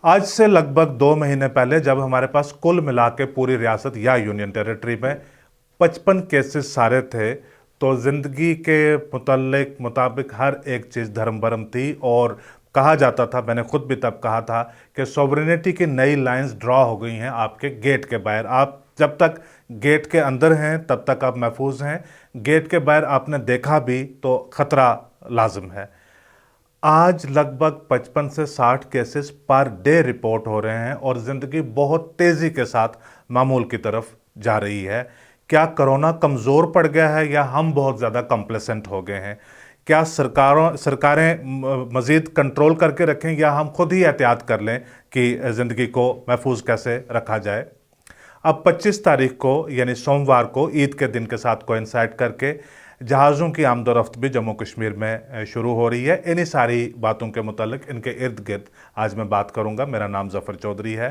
आज से लगभग 2 महीने पहले जब हमारे पास कुल मिला के पूरी रियासत या यूनियन टेरिटरी में 55 केसेस सारे थे, तो ज़िंदगी के मुताबिक हर एक चीज़ धर्म भरम थी। और कहा जाता था, मैंने खुद भी तब कहा था कि सॉवरेनिटी की नई लाइंस ड्रॉ हो गई हैं आपके गेट के बाहर। आप जब तक गेट के अंदर हैं तब तक आप महफूज हैं, गेट के बाहर आपने देखा भी तो खतरा लाजिम है। आज लगभग 55 से 60 केसेस पर डे रिपोर्ट हो रहे हैं और ज़िंदगी बहुत तेज़ी के साथ मामूल की तरफ जा रही है। क्या कोरोना कमज़ोर पड़ गया है या हम बहुत ज़्यादा कंप्लेसेंट हो गए हैं? क्या सरकारें मज़ीद कंट्रोल करके रखें या हम खुद ही एहतियात कर लें कि ज़िंदगी को महफूज कैसे रखा जाए? अब 25 तारीख को यानी सोमवार को ईद के दिन के साथ कोइंसाइड करके जहाज़ों की आमदोरफ्त भी जम्मू कश्मीर में शुरू हो रही है। इन्हीं सारी बातों के मुतालिक इनके इर्द गिर्द आज मैं बात करूंगा। मेरा नाम ज़फ़र चौधरी है।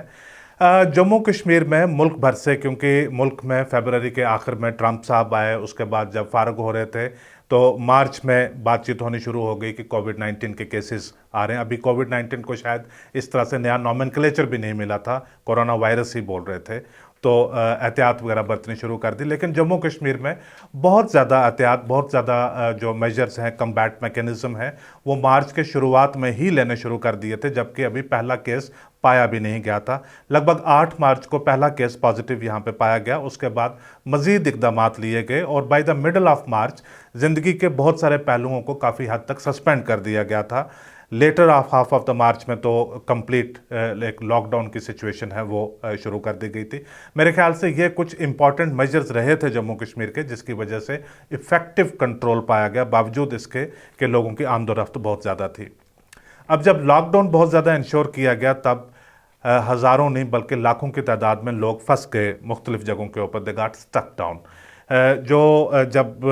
जम्मू कश्मीर में मुल्क भर से, क्योंकि मुल्क में फरवरी के आखिर में ट्रंप साहब आए, उसके बाद जब फारग हो रहे थे तो मार्च में बातचीत होनी शुरू हो गई कि कोविड-19 के केसेस आ रहे हैं। अभी कोविड-19 को शायद इस तरह से नया नॉमेनक्लेचर भी नहीं मिला था, कोरोना वायरस ही बोल रहे थे, तो एहतियात वगैरह बरतनी शुरू कर दी। लेकिन जम्मू कश्मीर में बहुत ज़्यादा एहतियात, बहुत ज़्यादा जो मेजर्स हैं, कम्बैट मैकेनिज़्म है, वो मार्च के शुरुआत में ही लेने शुरू कर दिए थे, जबकि अभी पहला केस पाया भी नहीं गया था। लगभग 8 मार्च को पहला केस पॉजिटिव यहाँ पे पाया गया। उसके बाद मज़ीद इक़दामात लिए गए और by the middle of March ज़िंदगी के बहुत सारे पहलुओं को काफ़ी हद तक सस्पेंड कर दिया गया था। लेटर हाफ ऑफ द मार्च में तो कंप्लीट एक लॉकडाउन की सिचुएशन है वो शुरू कर दी गई थी। मेरे ख्याल से ये कुछ इंपॉर्टेंट मेजर्स रहे थे जम्मू कश्मीर के, जिसकी वजह से इफ़ेक्टिव कंट्रोल पाया गया, बावजूद इसके कि लोगों की आमदोरफ्त बहुत ज़्यादा थी। अब जब लॉकडाउन बहुत ज़्यादा इंश्योर किया गया तब हज़ारों नहीं बल्कि लाखों की तादाद में लोग फंस गए मुख्तलिफ जगहों के ऊपर। They got stuck down. जब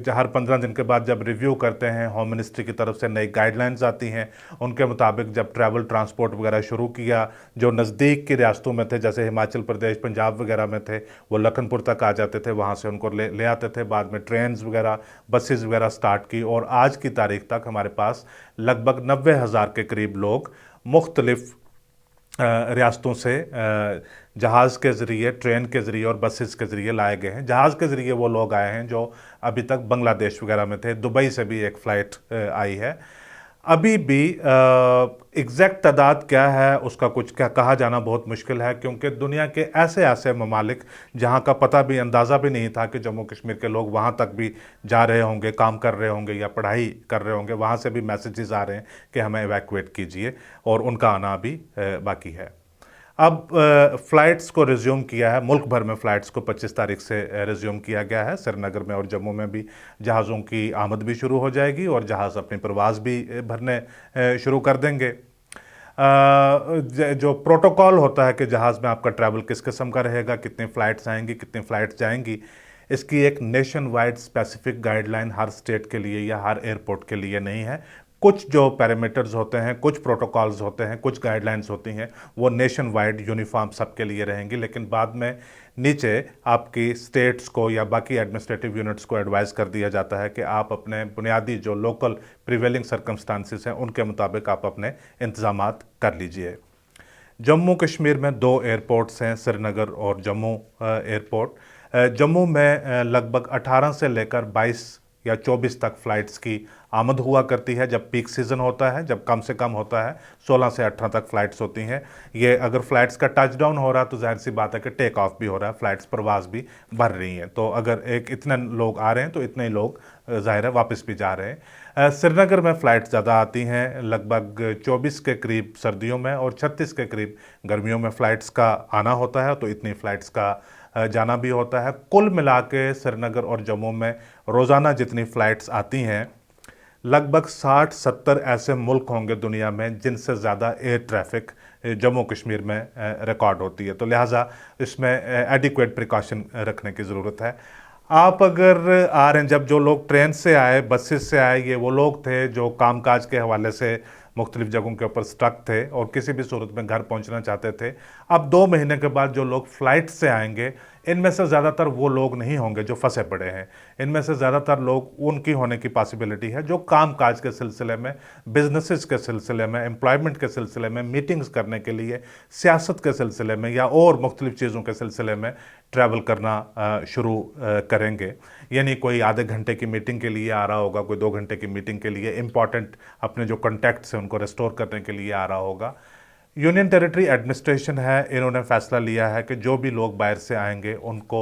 हर 15 दिन के बाद जब रिव्यू करते हैं, होम मिनिस्ट्री की तरफ से नई गाइडलाइंस आती हैं, उनके मुताबिक जब ट्रैवल ट्रांसपोर्ट वगैरह शुरू किया, जो नज़दीक की रियासतों में थे जैसे हिमाचल प्रदेश, पंजाब वगैरह में थे, वो लखनपुर तक आ जाते थे, वहाँ से उनको ले आते थे। बाद में ट्रेन्स वगैरह, बसेस वगैरह स्टार्ट की और आज की तारीख तक हमारे पास लगभग 90,000 के करीब लोग मुख्तलिफ रियासतों से जहाज़ के ज़रिए, ट्रेन के ज़रिए और बसेस के ज़रिए लाए गए हैं। जहाज़ के ज़रिए वो लोग आए हैं जो अभी तक बांग्लादेश वगैरह में थे। दुबई से भी एक फ़्लाइट आई है। अभी भी एग्जैक्ट तादाद क्या है उसका कुछ क्या कहा जाना बहुत मुश्किल है, क्योंकि दुनिया के ऐसे ऐसे ममालिक जहाँ का पता भी, अंदाज़ा भी नहीं था कि जम्मू कश्मीर के लोग वहाँ तक भी जा रहे होंगे, काम कर रहे होंगे या पढ़ाई कर रहे होंगे, वहाँ से भी मैसेजेस आ रहे हैं कि हमें इवैक्यूएट कीजिए, और उनका आना अभी बाकी है। अब फ़्लाइट्स को रिज्यूम किया है, मुल्क भर में फ़्लाइट्स को 25 तारीख से रिज्यूम किया गया है। श्रीनगर में और जम्मू में भी जहाज़ों की आमद भी शुरू हो जाएगी और जहाज़ अपनी परवाज़ भी भरने शुरू कर देंगे। जो प्रोटोकॉल होता है कि जहाज़ में आपका ट्रैवल किस किस्म का रहेगा, कितनी फ़्लाइट्स आएंगी, कितनी फ़्लाइट्स जाएंगी, इसकी एक नेशन वाइड स्पेसिफिक गाइडलाइन हर स्टेट के लिए या हर एयरपोर्ट के लिए नहीं है। कुछ जो पैरामीटर्स होते हैं, कुछ प्रोटोकॉल्स होते हैं, कुछ गाइडलाइंस होती हैं, वो नेशन वाइड यूनिफॉर्म सबके लिए रहेंगी। लेकिन बाद में नीचे आपकी स्टेट्स को या बाकी एडमिनिस्ट्रेटिव यूनिट्स को एडवाइस कर दिया जाता है कि आप अपने बुनियादी जो लोकल प्रिवेलिंग सर्कमस्टांसिस हैं उनके मुताबिक आप अपने इंतजामात कर लीजिए। जम्मू कश्मीर में 2 एयरपोर्ट्स हैं, श्रीनगर और जम्मू एयरपोर्ट। जम्मू में लगभग 18 से लेकर 22 या 24 तक फ़्लाइट्स की आमद हुआ करती है जब पीक सीज़न होता है। जब कम से कम होता है 16 से 18 तक फ़्लाइट्स होती हैं। ये अगर फ़्लाइट्स का टच डाउन हो रहा है तो जाहिर सी बात है कि टेक ऑफ भी हो रहा है, फ़्लाइट्स परवाज़ भी भर रही हैं। तो अगर इतने लोग आ रहे हैं तो इतने ही लोग ज़ाहिर है वापस भी जा रहे हैं। श्रीनगर में फ़्लाइट्स ज़्यादा आती हैं, लगभग 24 के करीब सर्दियों में और 36 के करीब गर्मियों में फ़्लाइट्स का आना होता है, तो इतनी फ़्लाइट्स का जाना भी होता है। कुल मिला के श्रीनगर और जम्मू में रोज़ाना जितनी फ़्लाइट्स आती हैं, लगभग 60-70 ऐसे मुल्क होंगे दुनिया में जिनसे ज़्यादा एयर ट्रैफिक जम्मू कश्मीर में रिकॉर्ड होती है। तो लिहाजा इसमें एडिक्वेट प्रिकॉशन रखने की ज़रूरत है। आप अगर आ रहे हैं, जब जो लोग ट्रेन से आए, बसेस से आए, ये वो लोग थे जो कामकाज के हवाले से मुख्तलिफ जगहों के ऊपर स्टक थे और किसी भी सूरत में घर पहुंचना चाहते थे। अब 2 महीने के बाद जो लोग फ़्लाइट से आएंगे, इनमें से ज़्यादातर वो लोग नहीं होंगे जो फंसे पड़े हैं। इनमें से ज़्यादातर लोग उनकी होने की पॉसिबिलिटी है जो काम काज के सिलसिले में, बिजनेसेस के सिलसिले में, एम्प्लॉयमेंट के सिलसिले में, मीटिंग्स करने के लिए, सियासत के सिलसिले में या और मुख्तलिफ चीज़ों के सिलसिले में ट्रैवल करना शुरू करेंगे। यानी कोई आधे घंटे की मीटिंग के लिए आ रहा होगा, कोई 2 घंटे की मीटिंग के लिए, इंपॉर्टेंट अपने जो कॉन्टैक्ट्स हैं उनको रेस्टोर करने के लिए आ रहा होगा। यूनियन टेरिटरी एडमिनिस्ट्रेशन है, इन्होंने फैसला लिया है कि जो भी लोग बाहर से आएंगे उनको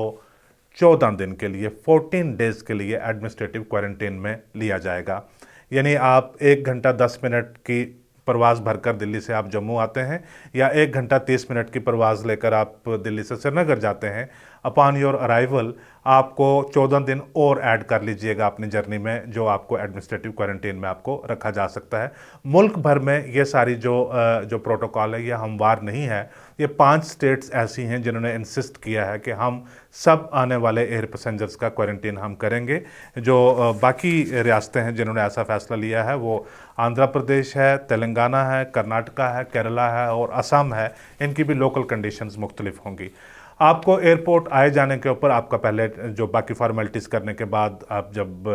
14 दिन के लिए, 14 डेज के लिए एडमिनिस्ट्रेटिव क्वारंटीन में लिया जाएगा। यानी आप 1 घंटा 10 मिनट की परवाज़ भरकर दिल्ली से आप जम्मू आते हैं या 1 घंटा 30 मिनट की परवाज़ लेकर आप दिल्ली से श्रीनगर जाते हैं, अपॉन योर अराइवल आपको 14 दिन और ऐड कर लीजिएगा अपनी जर्नी में, जो आपको एडमिनिस्ट्रेटिव क्वारंटीन में आपको रखा जा सकता है। मुल्क भर में ये सारी जो प्रोटोकॉल है ये हमवार नहीं है। ये 5 स्टेट्स ऐसी हैं जिन्होंने इंसिस्ट किया है कि हम सब आने वाले एयर पैसेंजर्स का क्वारंटीन हम करेंगे। जो बाकी रियासतें हैं जिन्होंने ऐसा फ़ैसला लिया है वो आंध्र प्रदेश है, तेलंगाना है, कर्नाटका है, केरला है और असम है। इनकी भी लोकल कंडीशंस मुख्तलिफ होंगी। आपको एयरपोर्ट आए जाने के ऊपर आपका पहले जो बाकी फॉर्मेलिटीज़ करने के बाद आप जब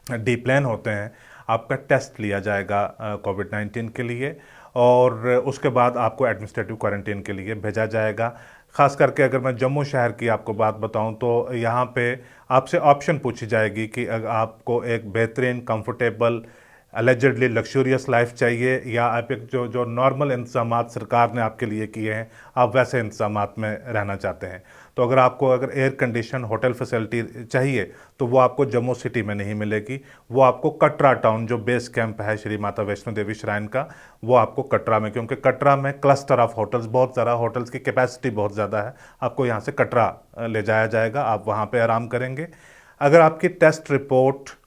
डी प्लान होते हैं आपका टेस्ट लिया जाएगा कोविड-19 के लिए, और उसके बाद आपको एडमिनिस्ट्रेटिव क्वारंटीन के लिए भेजा जाएगा। ख़ास करके अगर मैं जम्मू शहर की आपको बात बताऊं तो यहाँ पे आपसे ऑप्शन पूछी जाएगी कि अगर आपको एक बेहतरीन, कंफर्टेबल, अलेजेडली लग्जूरियस लाइफ चाहिए या आप एक जो नॉर्मल इंतज़ामात सरकार ने आपके लिए किए हैं आप वैसे इंतज़ामात में रहना चाहते हैं। तो अगर एयर कंडीशन होटल फैसिलिटी चाहिए तो वो आपको जम्मू सिटी में नहीं मिलेगी, वो आपको कटरा टाउन जो बेस कैंप है श्री माता वैष्णो देवी श्राइन का, वो आपको कटरा में, क्योंकि कटरा में क्लस्टर ऑफ होटल्स बहुत ज़्यादा, होटल्स की कैपेसिटी बहुत ज़्यादा है, आपको यहाँ से कटरा ले जाया जाएगा, आप वहाँ पर आराम करेंगे। अगर आपकी टेस्ट रिपोर्ट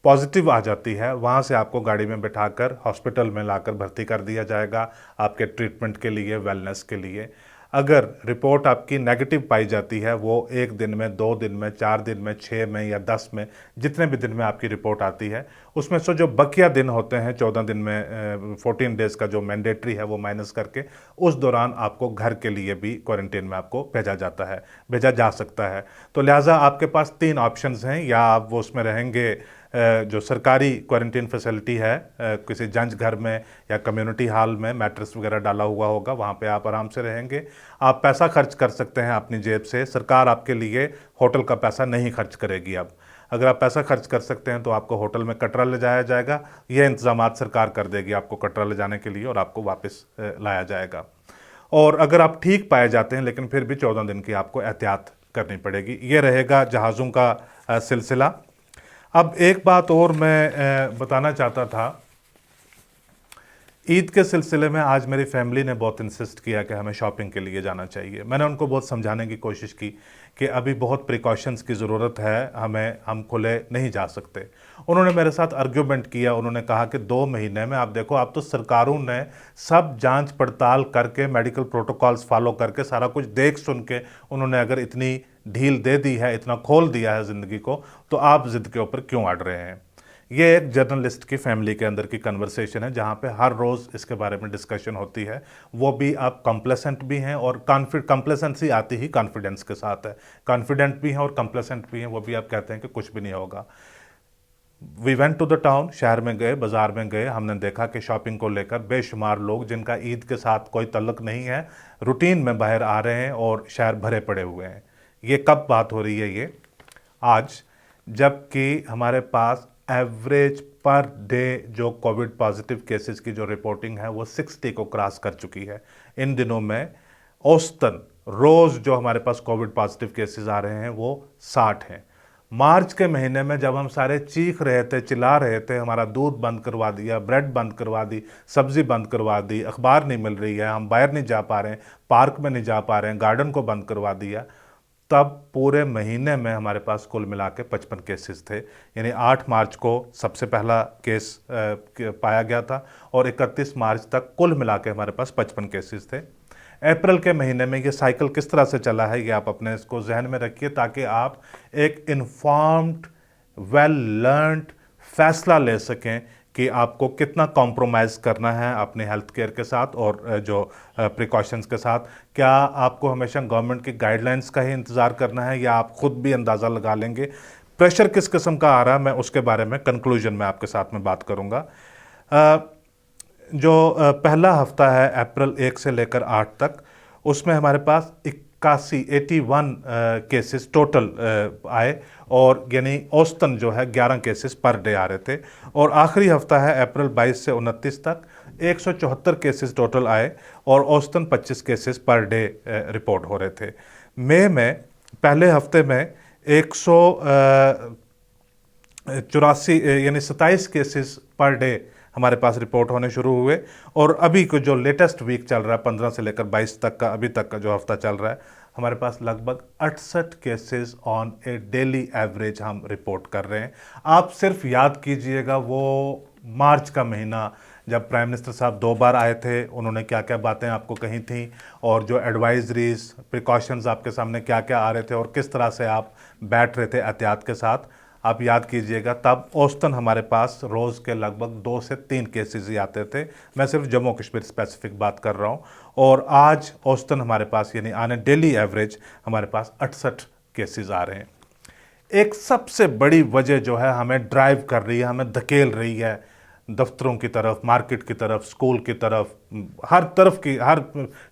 पॉजिटिव आ जाती है वहाँ से आपको गाड़ी में बिठाकर हॉस्पिटल में लाकर भर्ती कर दिया जाएगा आपके ट्रीटमेंट के लिए, वेलनेस के लिए। अगर रिपोर्ट आपकी नेगेटिव पाई जाती है, वो 1 दिन में, 2 दिन में, 4 दिन में, 6 में या 10 में, जितने भी दिन में आपकी रिपोर्ट आती है उसमें से जो बकिया दिन होते हैं 14 दिन में, 14 डेज़ का जो मैंडेटरी है वो माइनस करके उस दौरान आपको घर के लिए भी क्वारंटीन में आपको भेजा जा सकता है। तो लिहाजा आपके पास 3 ऑप्शंस हैं, या आप वो उसमें रहेंगे जो सरकारी क्वारंटीन फैसिलिटी है किसी जंज घर में या कम्युनिटी हॉल में, मैट्रेस वगैरह डाला हुआ होगा, वहाँ पे आप आराम से रहेंगे। आप पैसा खर्च कर सकते हैं अपनी जेब से, सरकार आपके लिए होटल का पैसा नहीं खर्च करेगी। अब अगर आप पैसा खर्च कर सकते हैं तो आपको होटल में कटरा ले जाया जाएगा, ये इंतजामात सरकार कर देगी आपको कटरा ले जाने के लिए और आपको वापस लाया जाएगा। और अगर आप ठीक पाए जाते हैं लेकिन फिर भी 14 दिन की आपको एहतियात करनी पड़ेगी। ये रहेगा जहाज़ों का सिलसिला। अब एक बात और मैं बताना चाहता था, ईद के सिलसिले में आज मेरी फैमिली ने बहुत इंसिस्ट किया कि हमें शॉपिंग के लिए जाना चाहिए। मैंने उनको बहुत समझाने की कोशिश की कि अभी बहुत प्रिकॉशंस की ज़रूरत है, हम खुले नहीं जा सकते। उन्होंने मेरे साथ आर्ग्यूमेंट किया, उन्होंने कहा कि 2 महीने में आप देखो, आप तो सरकारों ने सब जांच पड़ताल करके, मेडिकल प्रोटोकॉल्स फॉलो करके, सारा कुछ देख सुन के उन्होंने अगर इतनी ढील दे दी है, इतना खोल दिया है ज़िंदगी को, तो आप ज़िद के ऊपर क्यों अड़ रहे हैं। ये एक जर्नलिस्ट की फैमिली के अंदर की कन्वर्सेशन है जहाँ पे हर रोज़ इसके बारे में डिस्कशन होती है। वो भी आप कम्प्लेसेंट भी हैं, और कम्प्लेसेंसी आती ही कॉन्फिडेंस के साथ है। कॉन्फिडेंट भी हैं और कम्प्लेसेंट भी हैं, वो भी आप कहते हैं कि कुछ भी नहीं होगा। We went to the town, शहर में गए, बाज़ार में गए, हमने देखा कि शॉपिंग को लेकर बेशुमार लोग जिनका ईद के साथ कोई तल्लुक़ नहीं है, रूटीन में बाहर आ रहे हैं और शहर भरे पड़े हुए हैं। ये कब बात हो रही है? ये आज, जबकि हमारे पास एवरेज पर डे जो कोविड पॉजिटिव केसेस की जो रिपोर्टिंग है वो 60 को क्रॉस कर चुकी है। इन दिनों में औसतन रोज़ जो हमारे पास कोविड पॉजिटिव केसेस आ रहे हैं वो 60 हैं। मार्च के महीने में जब हम सारे चीख रहे थे, चिल्ला रहे थे, हमारा दूध बंद करवा दिया, ब्रेड बंद करवा दी, सब्ज़ी बंद करवा दी, अखबार नहीं मिल रही है, हम बाहर नहीं जा पा रहे हैं, पार्क में नहीं जा पा रहे हैं, गार्डन को बंद करवा दिया, तब पूरे महीने में हमारे पास कुल मिला के 55 केसेस थे। यानी 8 मार्च को सबसे पहला केस पाया गया था और 31 मार्च तक कुल मिला के हमारे पास 55 केसेस थे। अप्रैल के महीने में ये साइकिल किस तरह से चला है ये आप अपने इसको जहन में रखिए, ताकि आप एक इन्फॉर्म्ड, वेल लर्नड फैसला ले सकें कि आपको कितना कॉम्प्रोमाइज़ करना है अपने हेल्थ केयर के साथ और जो प्रिकॉशंस के साथ। क्या आपको हमेशा गवर्नमेंट की गाइडलाइंस का ही इंतज़ार करना है या आप खुद भी अंदाज़ा लगा लेंगे? प्रेशर किस किस्म का आ रहा है, मैं उसके बारे में कंक्लूजन में आपके साथ में बात करूँगा। जो पहला हफ्ता है अप्रैल 1 से लेकर 8 तक, उसमें हमारे पास 81 केसेस टोटल आए और यानी औसतन जो है 11 केसेस पर डे आ रहे थे। और आखिरी हफ्ता है अप्रैल 22 से 29 तक, 174 केसेस टोटल आए और औसतन 25 केसेस पर डे रिपोर्ट हो रहे थे। मई में पहले हफ्ते में 184 यानी 27 केसेस पर डे हमारे पास रिपोर्ट होने शुरू हुए। और अभी को जो लेटेस्ट वीक चल रहा है 15 से लेकर 22 तक का, अभी तक का जो हफ्ता चल रहा है, हमारे पास लगभग 68 cases on A daily average हम रिपोर्ट कर रहे हैं। आप सिर्फ याद कीजिएगा वो मार्च का महीना जब प्राइम मिनिस्टर साहब 2 बार आए थे, उन्होंने क्या क्या बातें आपको कही थी और जो एडवाइजरीज प्रिकॉशंस आपके सामने क्या क्या आ रहे थे और किस तरह से आप बैठ रहे थे एहतियात के साथ, आप याद कीजिएगा। तब औसतन हमारे पास रोज़ के लगभग 2 से 3 केसेस ही आते थे। मैं सिर्फ जम्मू कश्मीर स्पेसिफिक बात कर रहा हूँ। और आज औसतन हमारे पास यानी आने डेली एवरेज हमारे पास 68 केसेस आ रहे हैं। एक सबसे बड़ी वजह जो है हमें ड्राइव कर रही है, हमें धकेल रही है दफ्तरों की तरफ, मार्केट की तरफ, स्कूल की तरफ, हर तरफ की, हर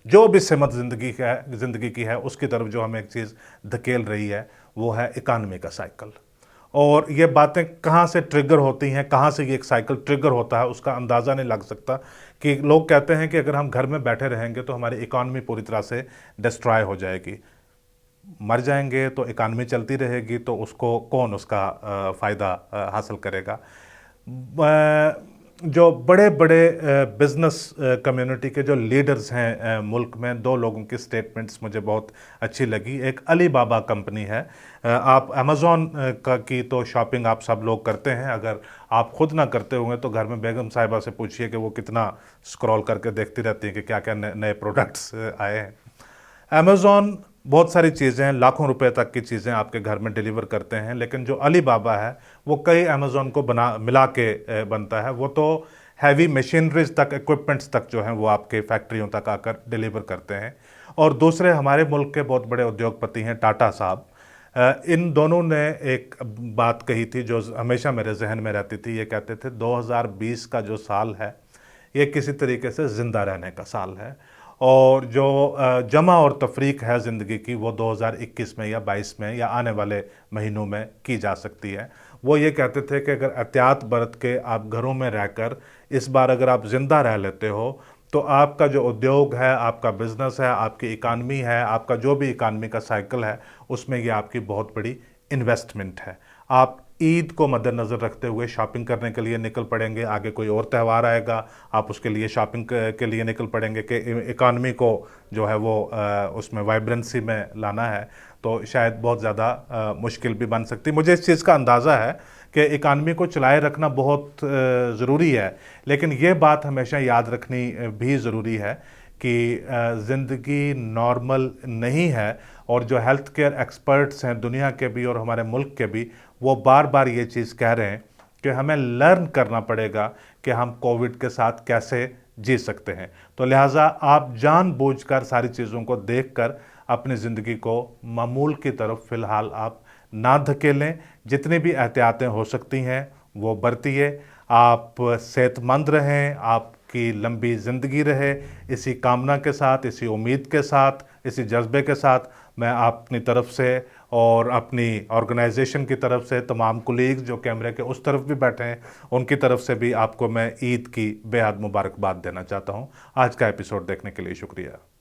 जो भी सिमत ज़िंदगी की है उसकी तरफ जो हमें एक चीज़ धकेल रही है वो है इकानमी का साइकिल। और ये बातें कहाँ से ट्रिगर होती हैं, कहाँ से ये एक साइकिल ट्रिगर होता है, उसका अंदाज़ा नहीं लग सकता। कि लोग कहते हैं कि अगर हम घर में बैठे रहेंगे तो हमारी इकॉनमी पूरी तरह से डिस्ट्रॉय हो जाएगी, मर जाएंगे तो इकॉनमी चलती रहेगी, तो उसको कौन उसका फ़ायदा हासिल करेगा। जो बड़े बड़े बिज़नेस कम्युनिटी के जो लीडर्स हैं मुल्क में, 2 लोगों की स्टेटमेंट्स मुझे बहुत अच्छी लगी। एक अली बाबा कंपनी है, आप अमेज़ॉन की तो शॉपिंग आप सब लोग करते हैं, अगर आप खुद ना करते होंगे तो घर में बेगम साहिबा से पूछिए कि वो कितना स्क्रॉल करके देखती रहती हैं कि क्या क्या नए प्रोडक्ट्स आए हैं। अमेज़ॉन बहुत सारी चीज़ें हैं, लाखों रुपए तक की चीज़ें आपके घर में डिलीवर करते हैं, लेकिन जो अली बाबा है वो कई अमेज़ॉन को मिला के बनता है। वो तो हैवी मशीनरीज तक, इक्विपमेंट्स तक जो हैं वो आपके फैक्ट्रियों तक आकर डिलीवर करते हैं। और दूसरे हमारे मुल्क के बहुत बड़े उद्योगपति हैं टाटा साहब। इन दोनों ने एक बात कही थी जो हमेशा मेरे जहन में रहती थी। ये कहते थे 2020 का जो साल है ये किसी तरीके से ज़िंदा रहने का साल है, और जो जमा और तफरीक है ज़िंदगी की वो 2021 में या 22 में या आने वाले महीनों में की जा सकती है। वो ये कहते थे कि अगर एहतियात बरत के आप घरों में रहकर इस बार अगर आप ज़िंदा रह लेते हो तो आपका जो उद्योग है, आपका बिज़नेस है, आपकी इकानमी है, आपका जो भी इकानमी का साइकिल है, उसमें ये आपकी बहुत बड़ी इन्वेस्टमेंट है। आप ईद को मद्देनज़र रखते हुए शॉपिंग करने के लिए निकल पड़ेंगे, आगे कोई और त्यौहार आएगा, आप उसके लिए शॉपिंग के लिए निकल पड़ेंगे कि इकानमी को जो है वो उसमें वाइब्रेंसी में लाना है, तो शायद बहुत ज़्यादा मुश्किल भी बन सकती। मुझे इस चीज़ का अंदाज़ा है कि इकानमी को चलाए रखना बहुत ज़रूरी है, लेकिन ये बात हमेशा याद रखनी भी ज़रूरी है कि ज़िंदगी नॉर्मल नहीं है। और जो हेल्थ केयर एक्सपर्ट्स हैं दुनिया के भी और हमारे मुल्क के भी, वो बार बार ये चीज़ कह रहे हैं कि हमें लर्न करना पड़ेगा कि हम कोविड के साथ कैसे जी सकते हैं। तो लिहाजा आप जानबूझकर सारी चीज़ों को देखकर अपनी ज़िंदगी को मामूल की तरफ फ़िलहाल आप ना धकेलें। जितनी भी एहतियातें हो सकती हैं वो बरतिए। आप सेहतमंद रहें, आपकी लंबी ज़िंदगी रहे, इसी कामना के साथ, इसी उम्मीद के साथ, इसी जज्बे के साथ मैं अपनी तरफ से और अपनी ऑर्गेनाइजेशन की तरफ से तमाम कुलीग्स जो कैमरे के उस तरफ भी बैठे हैं उनकी तरफ से भी आपको मैं ईद की बेहद मुबारकबाद देना चाहता हूँ। आज का एपिसोड देखने के लिए शुक्रिया।